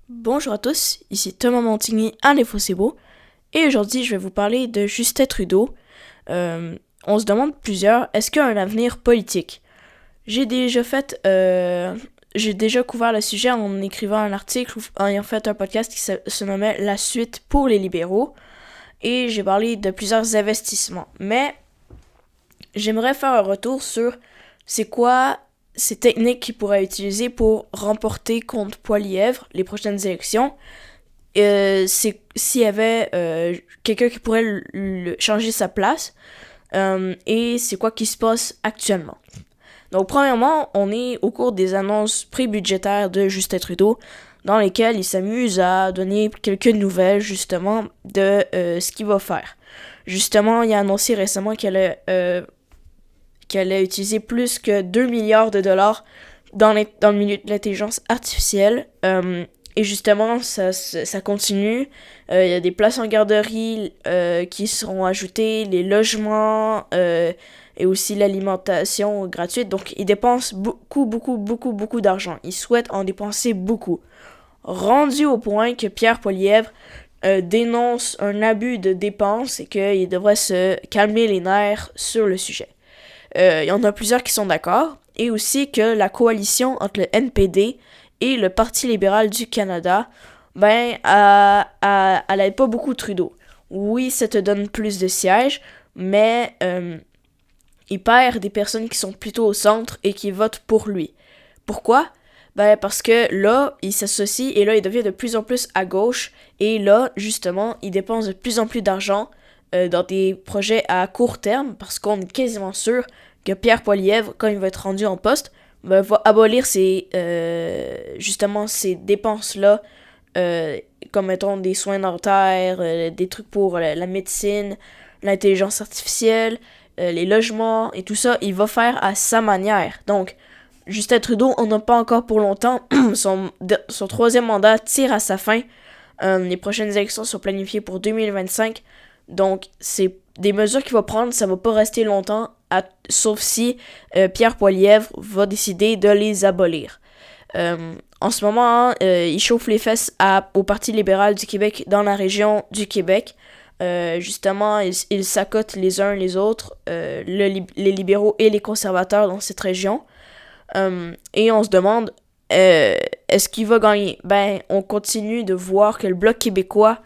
Bonjour à tous, ici Thomas Montigny à l'Info-C'est-Beau, et aujourd'hui je vais vous parler de Justin Trudeau. On se demande plusieurs, est-ce qu'il y a un avenir politique? J'ai déjà fait, j'ai déjà couvert le sujet en écrivant un article, en ayant fait un podcast qui se nommait La suite pour les libéraux, et j'ai parlé de plusieurs investissements. Mais j'aimerais faire un retour sur c'est quoi ces techniques qu'il pourrait utiliser pour remporter contre Poilievre les prochaines élections. C'est s'il y avait quelqu'un qui pourrait changer sa place, et c'est quoi qui se passe actuellement. Donc premièrement, on est au cours des annonces pré-budgétaires de Justin Trudeau, dans lesquelles il s'amuse à donner quelques nouvelles justement de ce qu'il va faire. Justement, il a annoncé récemment qu'elle a utilisé plus que 2 milliards de dollars dans le milieu de l'intelligence artificielle. Et justement, ça continue. Il y a des places en garderie qui seront ajoutées, les logements et aussi l'alimentation gratuite. Donc, ils dépensent beaucoup d'argent. Ils souhaitent en dépenser beaucoup. Rendu au point que Pierre Poilievre dénonce un abus de dépenses et qu'il devrait se calmer les nerfs sur le sujet. Il y en a plusieurs qui sont d'accord, et aussi que la coalition entre le NPD et le Parti libéral du Canada, elle aide pas beaucoup Trudeau. Oui, ça te donne plus de sièges, mais il perd des personnes qui sont plutôt au centre et qui votent pour lui. Pourquoi? Parce que là, il s'associe et là, il devient de plus en plus à gauche, et là, justement, il dépense de plus en plus d'argent dans des projets à court terme, parce qu'on est quasiment sûr que Pierre Poilievre, quand il va être rendu en poste, va abolir justement ces dépenses-là, comme mettons des soins dentaires, des trucs pour la médecine, l'intelligence artificielle, les logements et tout ça, il va faire à sa manière. Donc, Justin Trudeau, on n'a pas encore pour longtemps. Son troisième mandat tire à sa fin. Les prochaines élections sont planifiées pour 2025. Donc, c'est des mesures qu'il va prendre, ça va pas rester longtemps, sauf si Pierre Poilievre va décider de les abolir. En ce moment, il chauffe les fesses au Parti libéral du Québec dans la région du Québec. Justement, ils s'accotent les uns les autres, les libéraux et les conservateurs dans cette région. Et on se demande, est-ce qu'il va gagner? On continue de voir que le Bloc québécois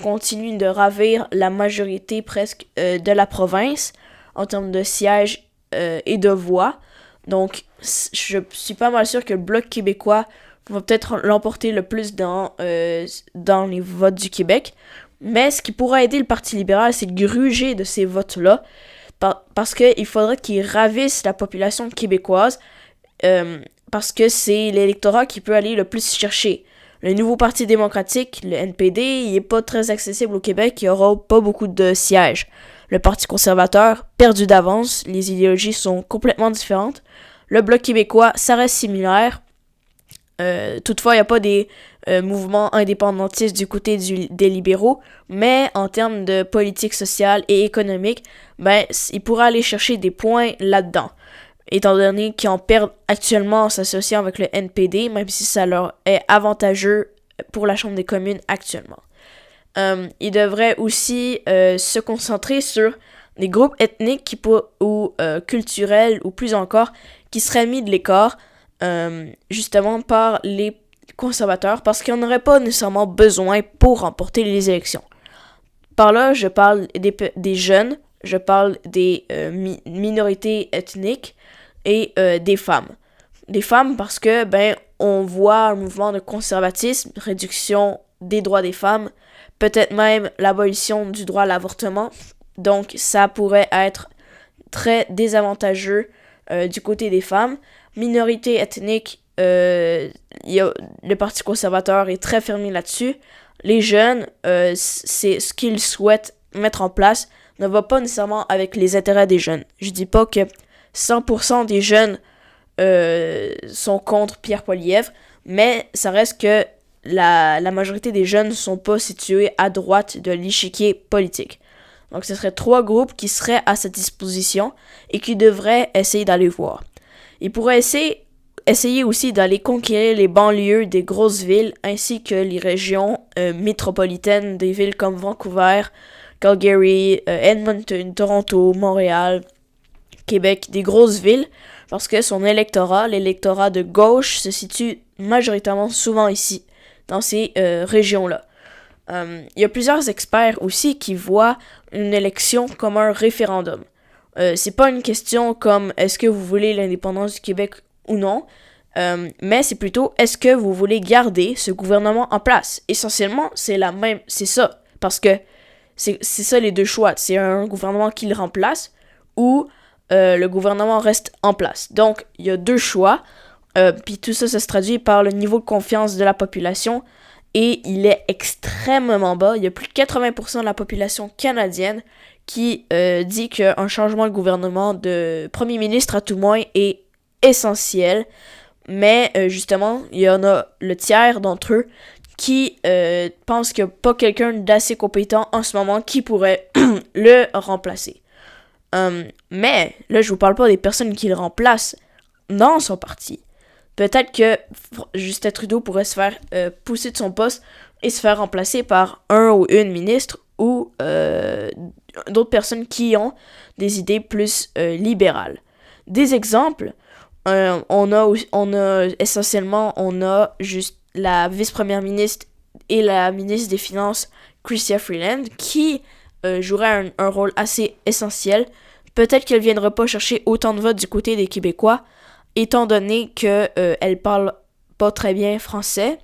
continue de ravir la majorité presque de la province en termes de sièges et de voix. Donc, je suis pas mal sûr que le Bloc québécois va peut-être l'emporter le plus dans les votes du Québec. Mais ce qui pourrait aider le Parti libéral, c'est de gruger de ces votes-là, parce qu'il faudrait qu'ils ravissent la population québécoise, parce que c'est l'électorat qui peut aller le plus chercher. Le nouveau Parti démocratique, le NPD, il n'est pas très accessible au Québec, il n'y aura pas beaucoup de sièges. Le Parti conservateur, perdu d'avance, les idéologies sont complètement différentes. Le Bloc québécois, ça reste similaire. Toutefois, il n'y a pas des mouvements indépendantistes du côté des libéraux, mais en termes de politique sociale et économique, ils pourraient aller chercher des points là-dedans, étant donné qu'ils en perdent actuellement en s'associant avec le NPD, même si ça leur est avantageux pour la Chambre des communes actuellement. Ils devraient aussi se concentrer sur des groupes ethniques ou culturels, ou plus encore, qui seraient mis de l'écart, justement par les conservateurs, parce qu'ils n'en auraient pas nécessairement besoin pour remporter les élections. Par là, je parle des jeunes, je parle des minorités ethniques et des femmes. Des femmes parce que, on voit un mouvement de conservatisme, réduction des droits des femmes, peut-être même l'abolition du droit à l'avortement. Donc, ça pourrait être très désavantageux du côté des femmes. Minorité ethnique, le Parti conservateur est très fermé là-dessus. Les jeunes, c'est ce qu'ils souhaitent mettre en place, ne va pas nécessairement avec les intérêts des jeunes. Je dis pas que 100% des jeunes sont contre Pierre Poilievre, mais ça reste que la majorité des jeunes ne sont pas situés à droite de l'échiquier politique. Donc ce serait 3 groupes qui seraient à sa disposition et qui devraient essayer d'aller voir. Ils pourraient essayer essayer aussi d'aller conquérir les banlieues des grosses villes ainsi que les régions métropolitaines des villes comme Vancouver, Calgary, Edmonton, Toronto, Montréal, Québec, des grosses villes, parce que son électorat, l'électorat de gauche, se situe majoritairement souvent ici, dans ces régions-là. Il y a plusieurs experts aussi qui voient une élection comme un référendum. C'est pas une question comme est-ce que vous voulez l'indépendance du Québec ou non, mais c'est plutôt est-ce que vous voulez garder ce gouvernement en place. Essentiellement, c'est ça, parce que c'est ça les deux choix. C'est un gouvernement qui le remplace ou le gouvernement reste en place. Donc, il y a deux choix, puis tout ça se traduit par le niveau de confiance de la population, et il est extrêmement bas. Il y a plus de 80% de la population canadienne qui dit qu'un changement de gouvernement de premier ministre à tout moins est essentiel. Mais justement, il y en a le tiers d'entre eux qui pensent qu'il n'y a pas quelqu'un d'assez compétent en ce moment qui pourrait le remplacer. Mais là, je vous parle pas des personnes qui le remplacent dans son parti. Peut-être que Justin Trudeau pourrait se faire pousser de son poste et se faire remplacer par un ou une ministre ou d'autres personnes qui ont des idées plus libérales. Des exemples, on a juste la vice-première ministre et la ministre des Finances, Chrystia Freeland, qui jouerait un rôle assez essentiel. Peut-être qu'elle ne viendra pas chercher autant de votes du côté des Québécois, étant donné qu'elle parle pas très bien français,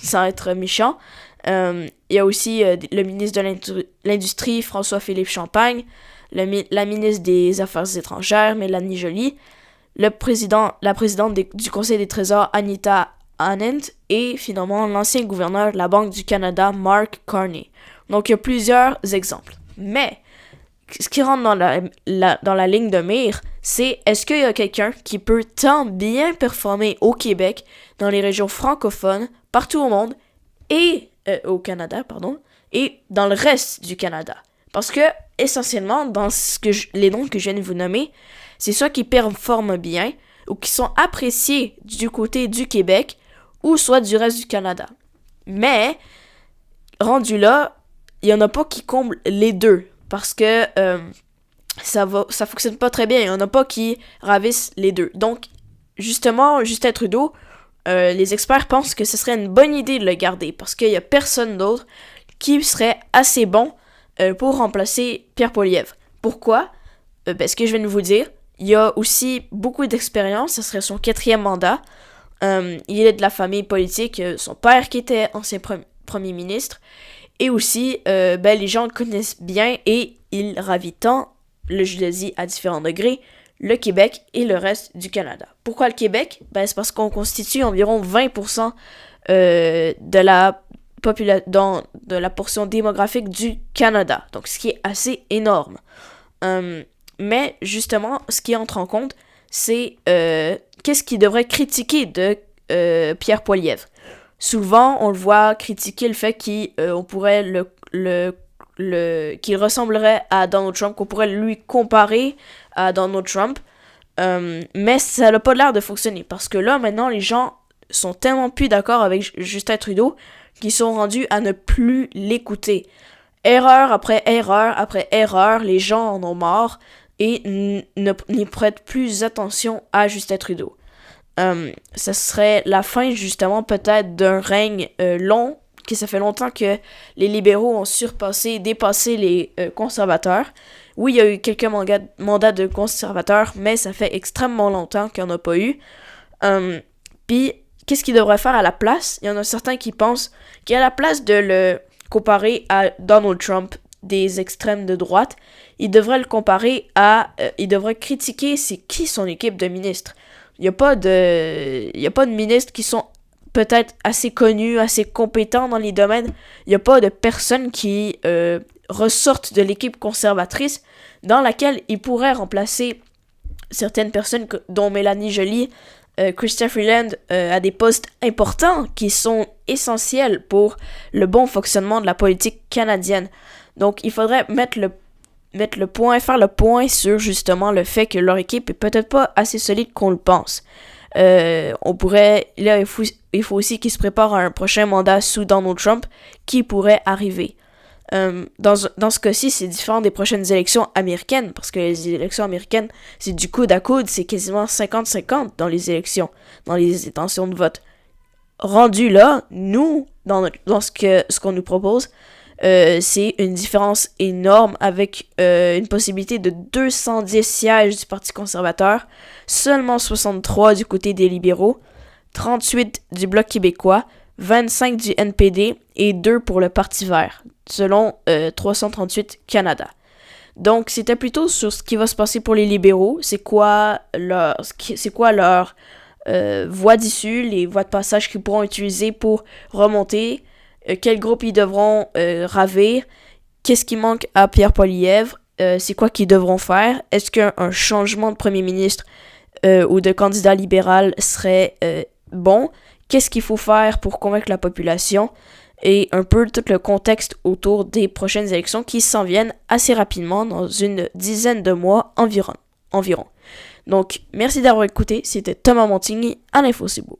sans être méchant. Il y a aussi le ministre de l'Industrie, François-Philippe Champagne, la ministre des Affaires étrangères, Mélanie Joly, la présidente du Conseil des Trésors, Anita Anand, et finalement l'ancien gouverneur de la Banque du Canada, Mark Carney. Donc il y a plusieurs exemples. Mais ce qui rentre dans la ligne de mire, c'est est-ce qu'il y a quelqu'un qui peut tant bien performer au Québec, dans les régions francophones, partout au monde, et au Canada, et dans le reste du Canada. Parce que, essentiellement, dans les noms que je viens de vous nommer, c'est soit qui performent bien, ou qui sont appréciés du côté du Québec, ou soit du reste du Canada. Mais, rendu là, il n'y en a pas qui comblent les deux. Parce que ça fonctionne pas très bien. Il n'y en a pas qui ravissent les deux. Donc, justement, Justin Trudeau, les experts pensent que ce serait une bonne idée de le garder. Parce qu'il n'y a personne d'autre qui serait assez bon pour remplacer Pierre Poilievre. Pourquoi? Ce que je viens de vous dire. Il y a aussi beaucoup d'expérience. Ce serait son 4e mandat. Il est de la famille politique. Son père qui était ancien premier ministre. Et aussi, les gens le connaissent bien et il ravit tant, je le dis à différents degrés, le Québec et le reste du Canada. Pourquoi le Québec? C'est parce qu'on constitue environ 20% de la portion démographique du Canada. Donc, ce qui est assez énorme. Mais justement, ce qui entre en compte, c'est qu'est-ce qu'il devrait critiquer de Pierre Poilievre. Souvent, on le voit critiquer le fait qu'on pourrait qu'il ressemblerait à Donald Trump, qu'on pourrait lui comparer à Donald Trump. Mais ça n'a pas l'air de fonctionner. Parce que là, maintenant, les gens sont tellement plus d'accord avec Justin Trudeau qu'ils sont rendus à ne plus l'écouter. Erreur après erreur après erreur, les gens en ont marre et n'y prêtent plus attention à Justin Trudeau. Ça serait la fin justement peut-être d'un règne long, que ça fait longtemps que les libéraux ont dépassé les conservateurs. Oui, il y a eu quelques mandats de conservateurs, mais ça fait extrêmement longtemps qu'il n'y en a pas eu. Puis, qu'est-ce qu'il devrait faire à la place? Il y en a certains qui pensent qu'à la place de le comparer à Donald Trump des extrêmes de droite, il devrait le comparer il devrait critiquer c'est qui son équipe de ministres. Il n'y a pas de ministres qui sont peut-être assez connus, assez compétents dans les domaines. Il n'y a pas de personnes qui ressortent de l'équipe conservatrice dans laquelle ils pourraient remplacer certaines personnes dont Mélanie Joly, Chrystia Freeland à des postes importants qui sont essentiels pour le bon fonctionnement de la politique canadienne. Donc il faudrait faire le point sur justement le fait que leur équipe est peut-être pas assez solide qu'on le pense. Là, il faut aussi qu'il se prépare à un prochain mandat sous Donald Trump qui pourrait arriver. Dans ce cas-ci, c'est différent des prochaines élections américaines, parce que les élections américaines, c'est du coude à coude, c'est quasiment 50-50 dans les élections, dans les intentions de vote. Rendu là, nous, dans ce qu'on nous propose, c'est une différence énorme avec une possibilité de 210 sièges du Parti conservateur, seulement 63 du côté des libéraux, 38 du Bloc québécois, 25 du NPD et 2 pour le Parti vert, selon 338 Canada. Donc, c'était plutôt sur ce qui va se passer pour les libéraux, c'est quoi leur voie d'issue, les voies de passage qu'ils pourront utiliser pour remonter, quel groupe ils devront ravir, qu'est-ce qui manque à Pierre Poilievre, c'est quoi qu'ils devront faire, est-ce qu'un changement de premier ministre ou de candidat libéral serait bon, qu'est-ce qu'il faut faire pour convaincre la population, et un peu tout le contexte autour des prochaines élections qui s'en viennent assez rapidement, dans une dizaine de mois environ. Donc, merci d'avoir écouté, c'était Thomas Montigny à l'Info C'est Beau.